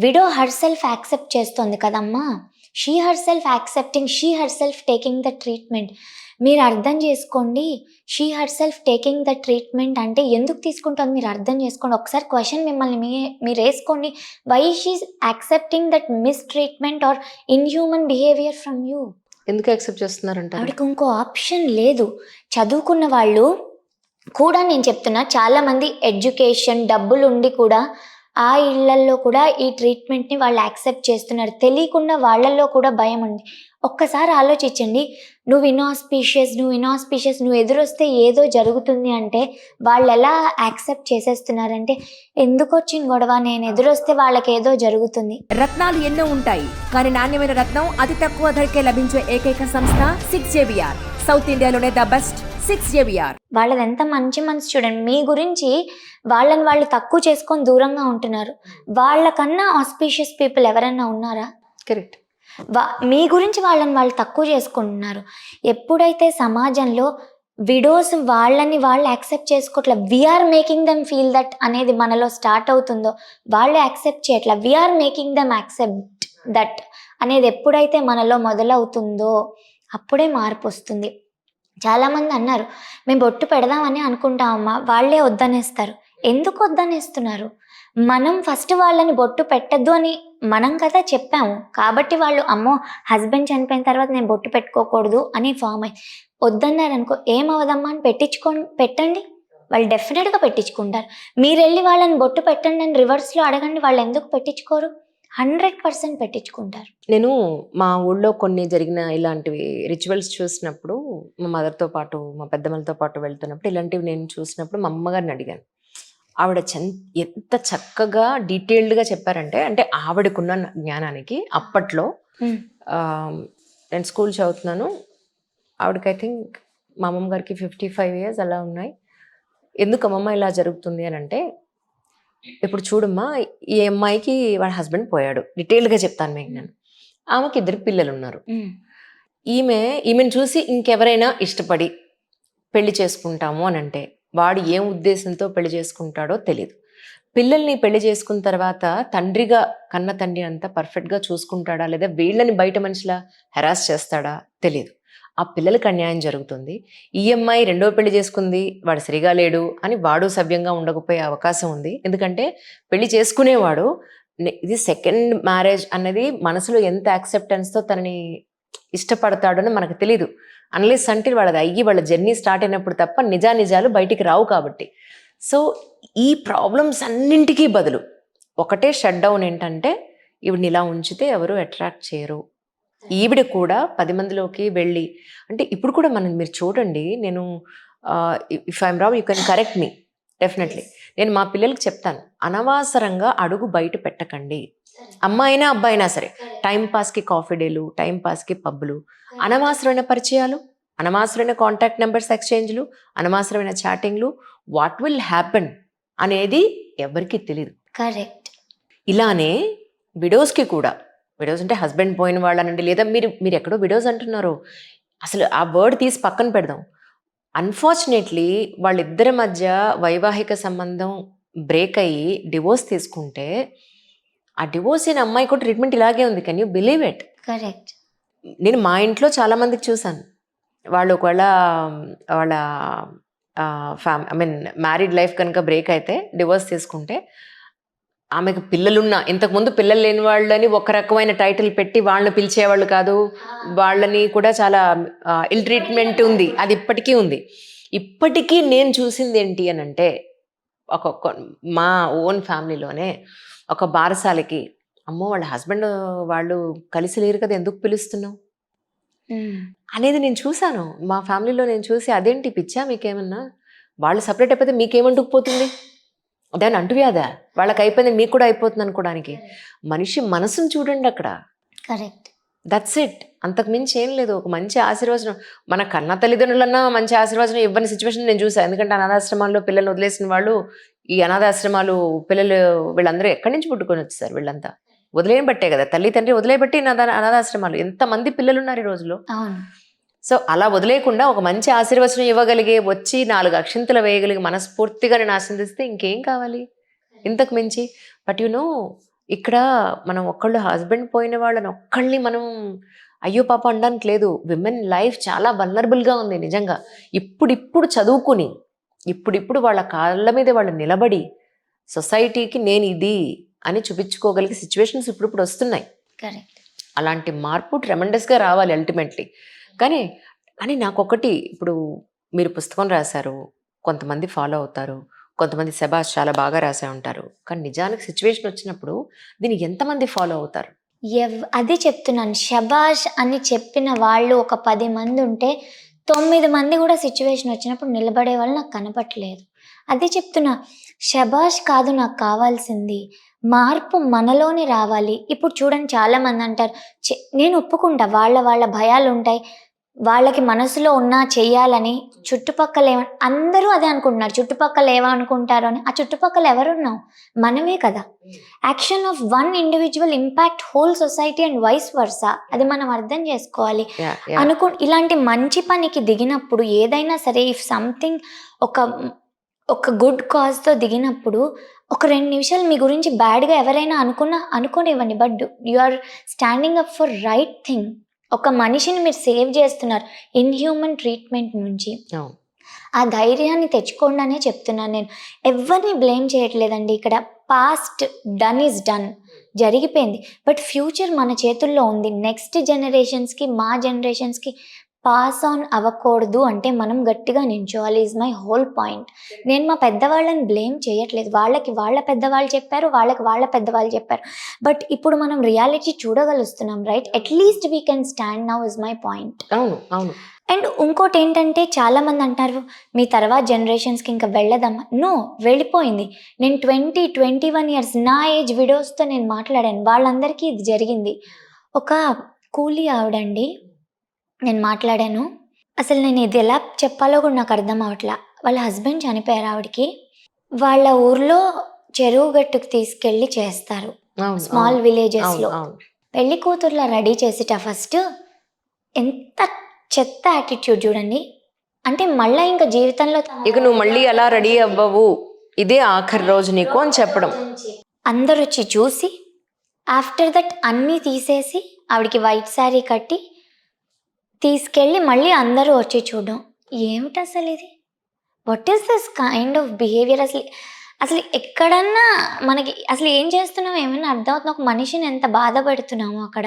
Widow her self accept చేస్తుంది కదమ్మా. She her self accepting, she her self taking the treatment. మీరు అర్థం చేసుకోండి. She her self taking the treatment అంటే ఎందుకు తీసుకుంటుంది మీరు అర్థం చేసుకోండి. ఒకసారి క్వశ్చన్ మిమ్మల్ని మీరు వేసుకోండి. Why she accepting that mistreatment or inhuman behaviour from you? ఎందుకు యాక్సెప్ట్ చేస్తున్నారంట? ఆవిడకి ఇంకో ఆప్షన్ లేదు. చదువుకున్న వాళ్ళు కూడా నేను చెప్తున్నా, చాలామంది ఎడ్యుకేషన్ డబ్బులు ఉండి కూడా ఆ ఇళ్లల్లో కూడా ఈ ట్రీట్మెంట్ని వాళ్ళు యాక్సెప్ట్ చేస్తున్నారు. తెలియకుండా వాళ్ళల్లో కూడా భయం ఉంది. ఒక్కసారి ఆలోచించండి. నువ్వు ఇన్ఆస్పీషియస్, నువ్వు ఎదురొస్తే ఏదో జరుగుతుంది అంటే వాళ్ళు ఎలా యాక్సెప్ట్ చేసేస్తున్నారంటే, ఎందుకు వచ్చిన గొడవ, నేను ఎదురొస్తే వాళ్ళకి ఏదో జరుగుతుంది. రత్నాలు ఎన్నో ఉంటాయి, కానీ నాణ్యమైన రత్నం అతి తక్కువ ధరకే లభించే ఏకైక సంస్థ 6JVR. సౌత్ ఇండియాలోనే ద బెస్ట్ 6JVR. వాళ్ళది ఎంత మంచి మనసు చూడండి. మీ గురించి వాళ్ళని వాళ్ళు తక్కువ చేసుకొని దూరంగా ఉంటున్నారు. వాళ్ళకన్నా ఆస్పీషియస్ పీపుల్ ఎవరైనా ఉన్నారా? కరెక్ట్. మీ గురించి వాళ్ళని వాళ్ళు తక్కువ చేసుకుంటున్నారు. ఎప్పుడైతే సమాజంలో విడోస్ వాళ్ళని వాళ్ళు యాక్సెప్ట్ చేసుకోవట్లే, we are making them feel that అనేది మనలో స్టార్ట్ అవుతుందో, వాళ్ళు యాక్సెప్ట్ చేయట్లా, we are making them accept that అనేది ఎప్పుడైతే మనలో మొదలవుతుందో అప్పుడే మార్పు వస్తుంది. చాలామంది అన్నారు, మేము బొట్టు పెడదామని అనుకుంటామమ్మా, వాళ్ళే వద్దనేస్తారు. ఎందుకు వద్దనేస్తున్నారు? మనం ఫస్ట్ వాళ్ళని బొట్టు పెట్టద్దు అని మనం కదా చెప్పాము. కాబట్టి వాళ్ళు అమ్మో హస్బెండ్ చనిపోయిన తర్వాత నేను బొట్టు పెట్టుకోకూడదు అని ఫామ్ అయ్యి వద్దన్నారనుకో, ఏమవదమ్మా అని పెట్టండి. వాళ్ళు డెఫినెట్గా పెట్టించుకుంటారు. మీరు వెళ్ళి వాళ్ళని బొట్టు పెట్టండి అని రివర్స్లో అడగండి, వాళ్ళు ఎందుకు పెట్టించుకోరు? 100% పెట్టించుకుంటారు. నేను మా ఊళ్ళో కొన్ని జరిగిన ఇలాంటివి రిచువల్స్ చూసినప్పుడు, మా మదర్తో పాటు మా పెద్దమ్మలతో పాటు వెళ్తున్నప్పుడు ఇలాంటివి నేను చూసినప్పుడు మా అమ్మగారిని అడిగాను. ఆవిడ ఎంత చక్కగా డీటెయిల్డ్గా చెప్పారంటే, అంటే ఆవిడకున్న జ్ఞానానికి అప్పట్లో నేను స్కూల్ చదువుతున్నాను, ఆవిడకి ఐ థింక్ మా అమ్మమ్మ గారికి 55 years అలా ఉన్నాయి. ఎందుకు అమ్మమ్మ ఇలా జరుగుతుంది అని అంటే, ఇప్పుడు చూడమ్మా, ఈ అమ్మాయికి వాళ్ళ హస్బెండ్ పోయాడు, డీటెయిల్డ్గా చెప్తాను మీకు నేను. ఆమెకి 2 పిల్లలు ఉన్నారు. ఈమెను చూసి ఇంకెవరైనా ఇష్టపడి పెళ్లి చేసుకుంటాము అని అంటే వాడు ఏం ఉద్దేశంతో పెళ్లి చేసుకుంటాడో తెలియదు. పిల్లల్ని పెళ్లి చేసుకున్న తర్వాత తండ్రిగా కన్న తండ్రి అంతా పర్ఫెక్ట్గా చూసుకుంటాడా, లేదా వీళ్ళని బయట మనిషిలా హెరాస్ చేస్తాడా తెలియదు. ఆ పిల్లలకి అన్యాయం జరుగుతుంది. ఈ అమ్మాయి 2వ పెళ్లి చేసుకుంది, వాడు సరిగా లేడు అని వాడు సవ్యంగా ఉండకపోయే అవకాశం ఉంది. ఎందుకంటే పెళ్లి చేసుకునేవాడు ఇది సెకండ్ మ్యారేజ్ అన్నది మనసులో ఎంత యాక్సెప్టెన్స్తో తనని ఇష్టపడతాడని మనకు తెలీదు. అన్లెస్ అంటే వాళ్ళది అయ్యి వాళ్ళ జర్నీ స్టార్ట్ అయినప్పుడు తప్ప నిజాలు బయటికి రావు కాబట్టి. సో ఈ ప్రాబ్లమ్స్ అన్నింటికీ బదులు ఒకటే షట్ డౌన్ ఏంటంటే, ఈవిడిని ఇలా ఉంచితే ఎవరు అట్రాక్ట్ చేయరు. ఈవిడ కూడా 10 మందిలోకి వెళ్ళి, అంటే ఇప్పుడు కూడా మీరు చూడండి, నేను if I'm wrong you can correct me definitely. నేను మా పిల్లలకి చెప్తాను, అనవసరంగా అడుగు బయట పెట్టకండి. అమ్మాయినా అబ్బాయినా సరే, టైంపాస్కి కాఫీ డేలు, టైంపాస్కి పబ్బులు, అనవసరమైన పరిచయాలు, అనవసరమైన కాంటాక్ట్ నెంబర్స్ ఎక్స్చేంజ్లు, అనవసరమైన చాటింగ్లు, వాట్ విల్ హ్యాపెన్ అనేది ఎవరికి తెలియదు. కరెక్ట్. ఇలానే విడోస్కి కూడా, విడోస్ అంటే హస్బెండ్ పోయిన వాళ్ళనండి, లేదా మీరు ఎక్కడో విడోస్ అంటున్నారు, అసలు ఆ వర్డ్ తీసి పక్కన పెడదాం. అన్ఫార్చునేట్లీ వాళ్ళిద్దరి మధ్య వైవాహిక సంబంధం బ్రేక్ అయ్యి డివోర్స్ తీసుకుంటే, ఆ డివోర్స్ అయిన అమ్మాయి కూడా ట్రీట్మెంట్ ఇలాగే ఉంది. Can you believe it? Correct. నేను మా ఇంట్లో చాలామందికి చూశాను, వాళ్ళు ఒకవేళ వాళ్ళ మ్యారీడ్ లైఫ్ కనుక బ్రేక్ అయితే డివోర్స్ తీసుకుంటే, ఆమెకు పిల్లలున్నా, ఇంతకుముందు పిల్లలు లేని వాళ్ళని ఒక రకమైన టైటిల్ పెట్టి వాళ్ళని పిలిచేవాళ్ళు కాదు, వాళ్ళని కూడా చాలా ఇల్ ట్రీట్మెంట్ ఉంది, అది ఇప్పటికీ ఉంది. ఇప్పటికీ నేను చూసింది ఏంటి అని అంటే, మా ఓన్ ఫ్యామిలీలోనే ఒక బారసాలకి, అమ్మో వాళ్ళ హస్బెండ్ వాళ్ళు కలిసి లేరు కదా, ఎందుకు పిలుస్తున్నావు అనేది నేను చూశాను. మా ఫ్యామిలీలో నేను చూసి, అదేంటి పిచ్చా మీకేమన్నా, వాళ్ళు సపరేట్ అయిపోతే మీకేమంటుకుపోతుంది, దాన్ని అంటువ్యాదా, వాళ్ళకి అయిపోయింది మీకు కూడా అయిపోతుంది అనుకోవడానికి. మనిషి మనసును చూడండి అక్కడ. కరెక్ట్. That's it. అంతకు మించి ఏం లేదు. ఒక మంచి ఆశీర్వచనం, మన కన్న తల్లిదండ్రులన్నా మంచి ఆశీర్వచనం ఇవ్వని సిచ్యువేషన్ నేను చూసాను. ఎందుకంటే అనాథాశ్రమాల్లో పిల్లల్ని వదిలేసిన వాళ్ళు, ఈ అనాథాశ్రమాలు పిల్లలు వీళ్ళందరూ ఎక్కడి నుంచి పుట్టుకొని వచ్చేసారు, వీళ్ళంతా వదిలేని బట్టే కదా, తల్లి తండ్రి వదిలేబట్టి అనాథాశ్రమాలు ఎంతమంది పిల్లలు ఉన్నారు ఈ రోజులో. సో అలా వదిలేకుండా ఒక మంచి ఆశీర్వచనం ఇవ్వగలిగే, వచ్చి 4 అక్షింతలు వేయగలిగి మనస్ఫూర్తిగా నేను ఆశీర్వదిస్తే ఇంకేం కావాలి ఇంతకు మించి. బట్ యు నో, ఇక్కడ మనం ఒక్కళ్ళు హస్బెండ్ పోయిన వాళ్ళని ఒక్కళ్ళని మనం అయ్యో పాప అనడానికి లేదు. విమెన్ లైఫ్ చాలా వల్నరబుల్గా ఉంది నిజంగా. ఇప్పుడిప్పుడు చదువుకుని ఇప్పుడిప్పుడు వాళ్ళ కాళ్ళ మీద వాళ్ళు నిలబడి సొసైటీకి నేను ఇది అని చూపించుకోగలిగే సిచ్యువేషన్స్ ఇప్పుడు వస్తున్నాయి. కరెక్ట్. అలాంటి మార్పు ట్రెమెండస్గా రావాలి అల్టిమేట్లీ. కానీ కానీ నాకొకటి, ఇప్పుడు మీరు పుస్తకం రాశారు, కొంతమంది ఫాలో అవుతారు, కొంతమంది శబాష్ చాలా బాగా రాసే ఉంటారు. కానీ నిజానికి సిచ్యువేషన్ వచ్చినప్పుడు దీన్ని ఎంతమంది ఫాలో అవుతారు? అదే చెప్తున్నాను, షబాష్ అని చెప్పిన వాళ్ళు ఒక 10 మంది ఉంటే 9 మంది కూడా సిచ్యువేషన్ వచ్చినప్పుడు నిలబడే వాళ్ళు నాకు కనపట్లేదు. అదే చెప్తున్నా, షబాష్ కాదు నాకు కావాల్సింది, మార్పు మనలోనే రావాలి. ఇప్పుడు చూడండి, చాలామంది అంటారు, నేను ఒప్పుకుంటా, వాళ్ళ భయాలు ఉంటాయి, వాళ్ళకి మనసులో ఉన్నా చెయ్యాలని. చుట్టుపక్కల అందరూ అదే అనుకుంటున్నారు, చుట్టుపక్కల ఏమనుకుంటారో అని. ఆ చుట్టుపక్కల ఎవరున్నావు? మనమే కదా. Action of one individual impact whole society and vice versa. అది మనం అర్థం చేసుకోవాలి. ఇలాంటి మంచి పనికి దిగినప్పుడు ఏదైనా సరే, ఇఫ్ సంథింగ్ ఒక గుడ్ కాజ్తో దిగినప్పుడు ఒక 2 నిమిషాలు మీ గురించి బ్యాడ్గా ఎవరైనా అనుకోనివ్వండి, but you are standing up for right thing. ఒక మనిషిని మీరు సేవ్ చేస్తున్నారు ఇన్హ్యూమన్ ట్రీట్మెంట్ నుంచి. ఆ ధైర్యాన్ని తెచ్చుకోండి అనే చెప్తున్నాను నేను. ఎవరిని బ్లేమ్ చేయట్లేదండి ఇక్కడ. పాస్ట్ డన్ ఈజ్ డన్, జరిగిపోయింది. బట్ ఫ్యూచర్ మన చేతుల్లో ఉంది. నెక్స్ట్ జనరేషన్స్కి, మా జనరేషన్స్కి పాస్ ఆన్ అవ్వకూడదు అంటే మనం గట్టిగా నించోవాలి. Is my whole point. నేను మా పెద్దవాళ్ళని బ్లేమ్ చేయట్లేదు. వాళ్ళకి వాళ్ళ పెద్దవాళ్ళు చెప్పారు, వాళ్ళకి వాళ్ళ పెద్దవాళ్ళు చెప్పారు. బట్ ఇప్పుడు మనం రియాలిటీ చూడగలుస్తున్నాం, right? At least we can stand now is my point. అవును, అవును. అండ్ ఇంకోటి ఏంటంటే, చాలామంది అంటారు మీ తర్వాత జనరేషన్స్కి ఇంకా వెళ్ళదమ్మా. నో, వెళ్ళిపోయింది. నేను 21 ఇయర్స్ నా ఏజ్ విడోస్తో నేను మాట్లాడాను, వాళ్ళందరికీ ఇది జరిగింది. ఒక కూలీ ఆవిడండి, నేను మాట్లాడాను. అసలు నేను ఇది ఎలా చెప్పాలో కూడా నాకు అర్థం అవట్లా. వాళ్ళ హస్బెండ్ చనిపోయారు ఆవిడకి. వాళ్ళ ఊర్లో చెరువు గట్టుకు తీసుకెళ్ళి చేస్తారు, స్మాల్ విలేజెస్లో. పెళ్లి కూతుర్లా రెడీ చేసిట ఫస్ట్ ఎంత చెత్త యాటిట్యూడ్ చూడండి. అంటే మళ్ళీ ఇంకా జీవితంలో ఇక నువ్వు మళ్ళీ అలా రెడీ అవ్వవు, ఇదే ఆఖరి రోజు నీకు అని చెప్పడం. అందరు వచ్చి చూసి ఆఫ్టర్ దట్ అన్నీ తీసేసి ఆవిడకి వైట్ శారీ కట్టి తీసుకెళ్ళి మళ్ళీ అందరూ వచ్చి చూడడం. ఏమిటి అసలు ఇది? What is this kind of behaviour? అసలు ఎక్కడన్నా మనకి అసలు ఏం చేస్తున్నాం ఏమైనా అర్థమవుతుంది? ఒక మనిషిని ఎంత బాధ పెడుతున్నాము అక్కడ.